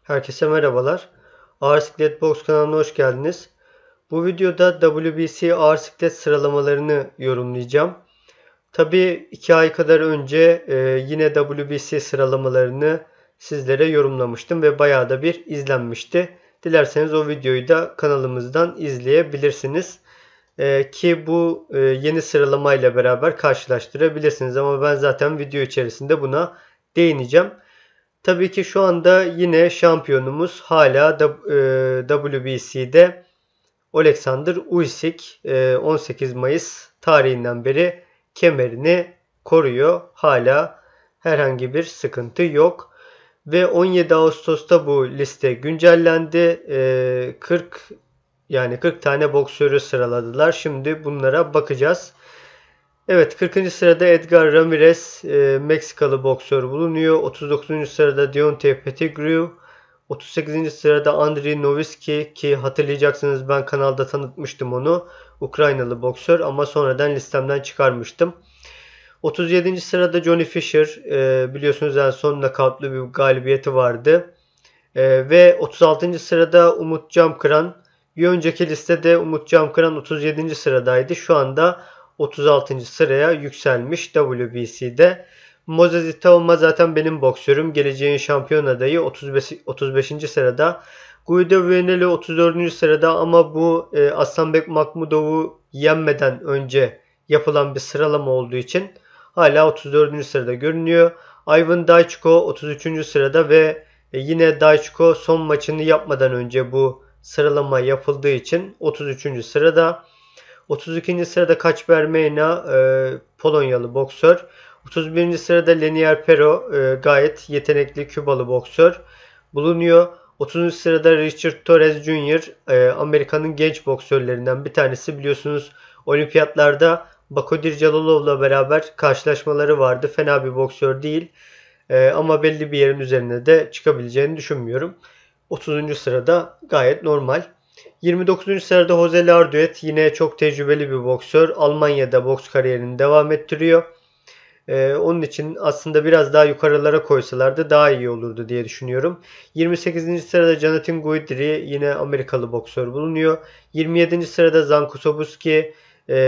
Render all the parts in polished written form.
Herkese merhabalar. Ağır Siklet Box kanalına hoş geldiniz. Bu videoda WBC ağır siklet sıralamalarını yorumlayacağım. Tabii 2 ay kadar önce yine WBC sıralamalarını sizlere yorumlamıştım ve bayağı da bir izlenmişti. Dilerseniz o videoyu da kanalımızdan izleyebilirsiniz. Ki bu yeni sıralamayla beraber karşılaştırabilirsiniz. Ama ben zaten video içerisinde buna değineceğim. Tabii ki şu anda yine şampiyonumuz hala WBC'de Alexander Usyk 18 Mayıs tarihinden beri kemerini koruyor. Hala herhangi bir sıkıntı yok. Ve 17 Ağustos'ta bu liste güncellendi. 40 tane boksörü sıraladılar. Şimdi bunlara bakacağız. Evet, 40. sırada Edgar Ramirez, Meksikalı boksör bulunuyor. 39. sırada Deontay Pettigrew. 38. sırada Andriy Nowitzki, ki hatırlayacaksınız ben kanalda tanıtmıştım onu. Ukraynalı boksör ama sonradan listemden çıkarmıştım. 37. sırada Johnny Fisher, biliyorsunuz en son nakavtlı bir galibiyeti vardı. Ve 36. sırada Umut Camkıran. Bir önceki listede Umut Camkıran 37. sıradaydı. Şu anda 36. sıraya yükselmiş WBC'de. Moses Itauma zaten benim boksörüm. Geleceğin şampiyon adayı 35. sırada. Guido Vianelli 34. sırada ama bu Aslanbek Makhmudov'u yenmeden önce yapılan bir sıralama olduğu için hala 34. sırada görünüyor. Ivan Daichko 33. sırada ve yine Daichko son maçını yapmadan önce bu sıralama yapıldığı için 33. sırada. 32. sırada Kacper Meyna, Polonyalı boksör. 31. sırada Lenier Pero, gayet yetenekli Kübalı boksör bulunuyor. 30. sırada Richard Torres Jr., Amerika'nın genç boksörlerinden bir tanesi. Biliyorsunuz olimpiyatlarda Bakodir Jalolov'la beraber karşılaşmaları vardı. Fena bir boksör değil. Ama belli bir yerin üzerine de çıkabileceğini düşünmüyorum. 30. sırada gayet normal. 29. sırada Jose Larduet, yine çok tecrübeli bir boksör. Almanya'da boks kariyerini devam ettiriyor. Onun için aslında biraz daha yukarılara koysalardı daha iyi olurdu diye düşünüyorum. 28. sırada Jonathan Guidry, yine Amerikalı boksör bulunuyor. 27. sırada Zanko Sobuski,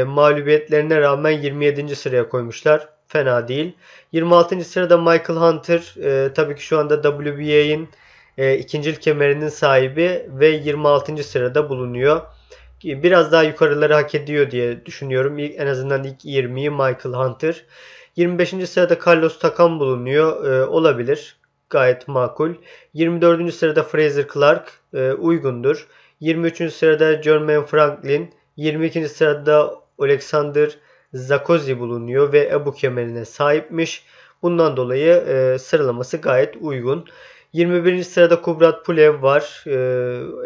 mağlubiyetlerine rağmen 27. sıraya koymuşlar. Fena değil. 26. sırada Michael Hunter, tabii ki şu anda WBA'in ikincil kemerinin sahibi ve 26. sırada bulunuyor. Biraz daha yukarıları hak ediyor diye düşünüyorum. En azından ilk 20'yi Michael Hunter. 25. sırada Carlos Takam bulunuyor. Olabilir. Gayet makul. 24. sırada Frazer Clark. Uygundur. 23. sırada Jermaine Franklin. 22. sırada Alexander Zakozy bulunuyor ve Ebu kemerine sahipmiş. Bundan dolayı sıralaması gayet uygun. 21. sırada Kubrat Pulev var.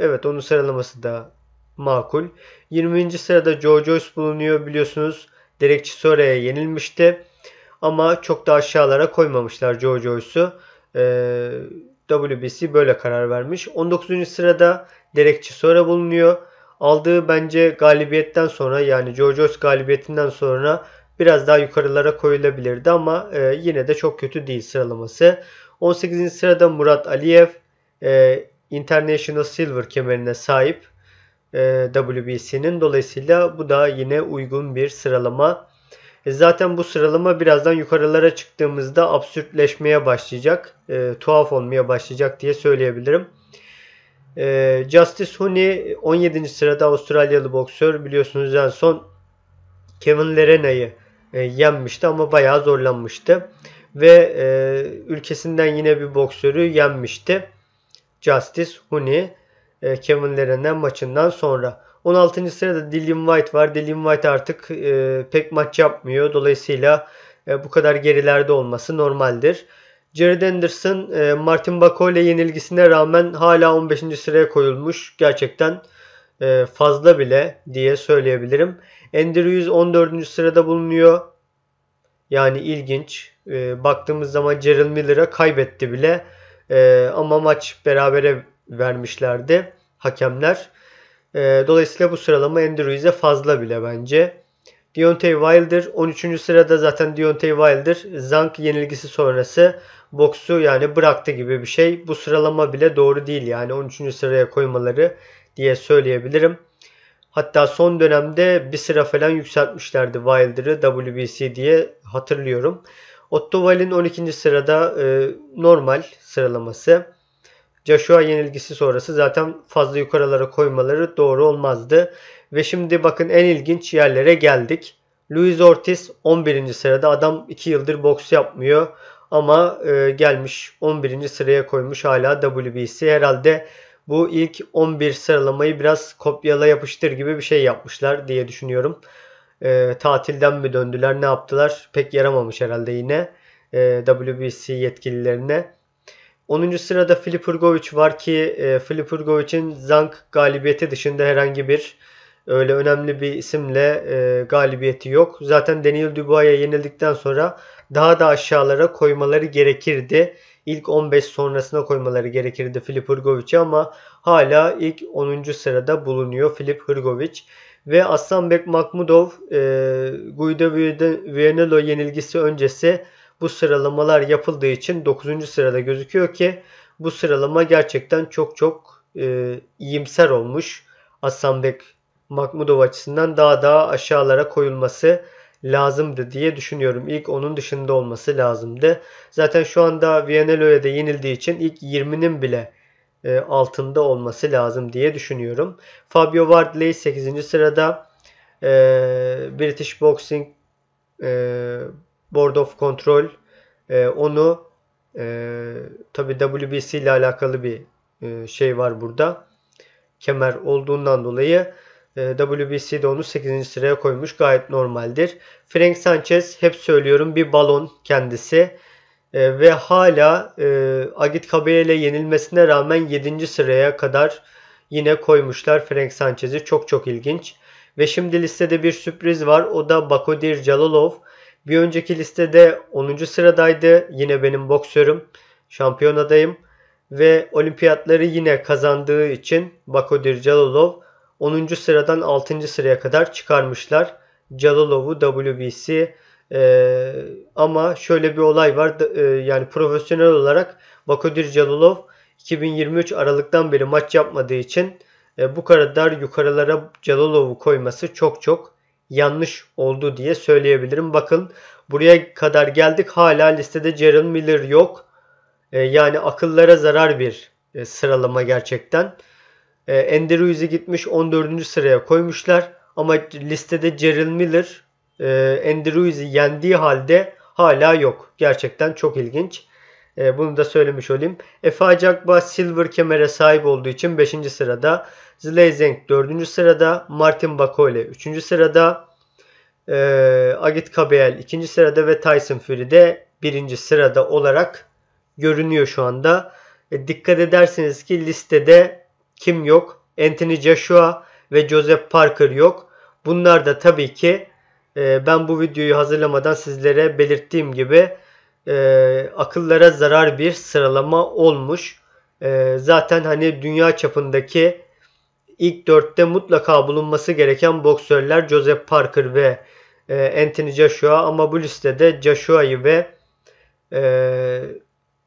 Evet, onun sıralaması da makul. 20. sırada Joe Joyce bulunuyor. Biliyorsunuz Derek Chisore'ye yenilmişti. Ama çok da aşağılara koymamışlar Joe Joyce'u. WBC böyle karar vermiş. 19. sırada Derek Chisora bulunuyor. Aldığı bence galibiyetten sonra, yani Joe Joyce galibiyetinden sonra biraz daha yukarılara koyulabilirdi ama yine de çok kötü değil sıralaması. 18. sırada Murat Aliyev, International Silver kemerine sahip WBC'nin. Dolayısıyla bu da yine uygun bir sıralama. Zaten bu sıralama birazdan yukarılara çıktığımızda absürtleşmeye başlayacak. Tuhaf olmaya başlayacak diye söyleyebilirim. Justice Huni 17. sırada, Avustralyalı boksör. Biliyorsunuz en son Kevin Lerena'yı yenmişti ama bayağı zorlanmıştı. Ve ülkesinden yine bir boksörü yenmişti. Justice Huni, Kevin Lerena maçından sonra. 16. sırada Dillian Whyte var. Dillian Whyte artık pek maç yapmıyor. Dolayısıyla bu kadar gerilerde olması normaldir. Jared Anderson, Martin Bakole yenilgisine rağmen hala 15. sıraya koyulmuş. Gerçekten fazla bile diye söyleyebilirim. Andy Ruiz 14. sırada bulunuyor. Yani ilginç. Baktığımız zaman Gerald Miller'a kaybetti bile. Ama maç berabere vermişlerdi hakemler. Dolayısıyla bu sıralama Andy Ruiz'e fazla bile bence. Deontay Wilder 13. sırada, zaten Deontay Wilder Zank yenilgisi sonrası boksu yani bıraktı gibi bir şey. Bu sıralama bile doğru değil yani 13. sıraya koymaları diye söyleyebilirim. Hatta son dönemde bir sıra falan yükseltmişlerdi Wilder'ı WBC diye hatırlıyorum. Otto Wallin 12. sırada, normal sıralaması. Joshua yenilgisi sonrası zaten fazla yukarılara koymaları doğru olmazdı. Ve şimdi bakın en ilginç yerlere geldik. Luis Ortiz 11. sırada. Adam 2 yıldır boks yapmıyor. Ama gelmiş 11. sıraya koymuş hala WBC. Herhalde bu ilk 11 sıralamayı biraz kopyala yapıştır gibi bir şey yapmışlar diye düşünüyorum. Tatilden mi döndüler, ne yaptılar? Pek yaramamış herhalde yine WBC yetkililerine. 10. sırada Filip Hrgović var ki Filip Hrgovic'in Zank galibiyeti dışında herhangi bir öyle önemli bir isimle galibiyeti yok. Zaten Daniel Dubois'a yenildikten sonra daha da aşağılara koymaları gerekirdi. İlk 15 sonrasına koymaları gerekirdi Filip Hrgovic'i ama hala ilk 10. sırada bulunuyor Filip Hrgović. Ve Aslanbek Makhmudov Guido Vianello yenilgisi öncesi bu sıralamalar yapıldığı için 9. sırada gözüküyor ki bu sıralama gerçekten çok çok iyimser olmuş. Aslanbek Makhmudov açısından daha aşağılara koyulması lazımdı diye düşünüyorum. İlk onun dışında olması lazımdı. Zaten şu anda Vianello'ya da yenildiği için ilk 20'nin bile altında olması lazım diye düşünüyorum. Fabio Wardley 8. sırada, British Boxing Board of Control onu tabi WBC ile alakalı bir şey var burada. Kemer olduğundan dolayı WBC'de onu 8. sıraya koymuş. Gayet normaldir. Frank Sanchez, hep söylüyorum, bir balon kendisi. Ve hala Agit Kabayel'e yenilmesine rağmen 7. sıraya kadar yine koymuşlar Frank Sanchez'i. Çok çok ilginç. Ve şimdi listede bir sürpriz var. O da Bakodir Jalolov. Bir önceki listede 10. sıradaydı. Yine benim boksörüm. Şampiyon adayım. Ve olimpiyatları yine kazandığı için Bakodir Jalolov 10. sıradan 6. sıraya kadar çıkarmışlar Jalolov'u WBC. Ama şöyle bir olay var. Yani profesyonel olarak Bakodir Jalolov 2023 Aralık'tan beri maç yapmadığı için bu kadar yukarılara Jalolov'u koyması çok çok yanlış oldu diye söyleyebilirim. Bakın buraya kadar geldik. Hala listede Jarrell Miller yok. Yani akıllara zarar bir sıralama gerçekten. Andy Ruiz'i gitmiş 14. sıraya koymuşlar. Ama listede Jarrell Miller Andy Ruiz'i yendiği halde hala yok. Gerçekten çok ilginç. Bunu da söylemiş olayım. Efe Acakba silver kemere sahip olduğu için 5. sırada. Zhilei Zhang 4. sırada. Martin Bakole 3. sırada. Agit Kabayel 2. sırada ve Tyson Fury de 1. sırada olarak görünüyor şu anda. Dikkat ederseniz ki listede kim yok? Anthony Joshua ve Joseph Parker yok. Bunlar da tabii ki ben bu videoyu hazırlamadan sizlere belirttiğim gibi akıllara zarar bir sıralama olmuş. Zaten hani dünya çapındaki ilk 4'te mutlaka bulunması gereken boksörler Joseph Parker ve Anthony Joshua, ama bu listede Joshua'yı ve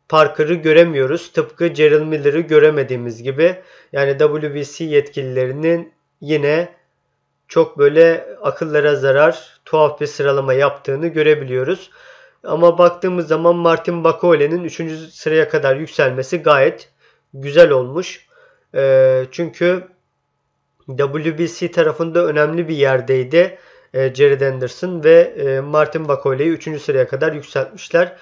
Parker'ı göremiyoruz. Tıpkı Jarrell Miller'ı göremediğimiz gibi. Yani WBC yetkililerinin yine çok böyle akıllara zarar, tuhaf bir sıralama yaptığını görebiliyoruz. Ama baktığımız zaman Martin Bakole'nin 3. sıraya kadar yükselmesi gayet güzel olmuş. Çünkü WBC tarafında önemli bir yerdeydi Jared Anderson ve Martin Bakole'yi 3. sıraya kadar yükseltmişler.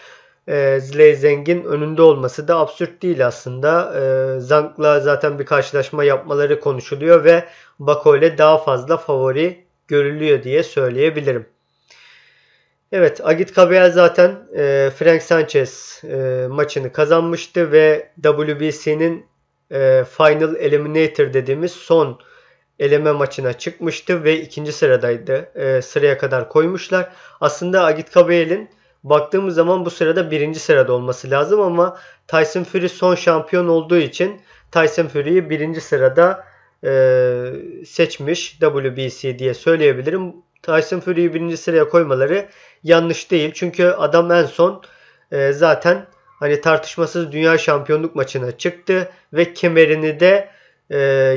Zhilei Zhang'in önünde olması da absürt değil aslında. Zhang'la zaten bir karşılaşma yapmaları konuşuluyor ve Bakole daha fazla favori görülüyor diye söyleyebilirim. Evet, Agit Kabayel zaten Frank Sanchez maçını kazanmıştı ve WBC'nin Final Eliminator dediğimiz son eleme maçına çıkmıştı ve 2. sıradaydı. Sıraya kadar koymuşlar. Aslında Agit Kabayel'in baktığımız zaman bu sırada 1. sırada olması lazım ama Tyson Fury son şampiyon olduğu için Tyson Fury'yi 1. sırada seçmiş WBC diye söyleyebilirim. Tyson Fury'yi birinci sıraya koymaları yanlış değil. Çünkü adam en son zaten hani tartışmasız dünya şampiyonluk maçına çıktı ve kemerini de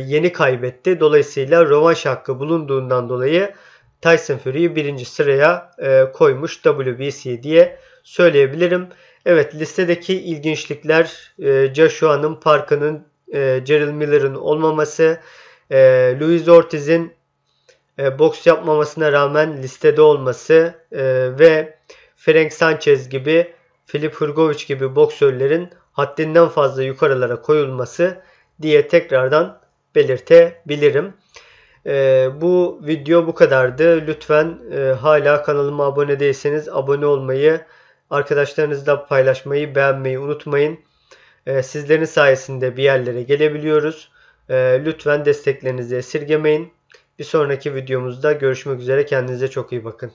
yeni kaybetti. Dolayısıyla rövanş hakkı bulunduğundan dolayı Tyson Fury'yi birinci sıraya koymuş WBC diye söyleyebilirim. Evet, listedeki ilginçlikler Joshua'nın, Parker'ın, Gerald Miller'ın olmaması, Luis Ortiz'in boks yapmamasına rağmen listede olması ve Frank Sanchez gibi, Filip Hrgovic gibi boksörlerin haddinden fazla yukarılara koyulması diye tekrardan belirtebilirim. Bu video bu kadardı. Lütfen hala kanalıma abone değilseniz abone olmayı, arkadaşlarınızla paylaşmayı, beğenmeyi unutmayın. Sizlerin sayesinde bir yerlere gelebiliyoruz. Lütfen desteklerinizi esirgemeyin. Bir sonraki videomuzda görüşmek üzere. Kendinize çok iyi bakın.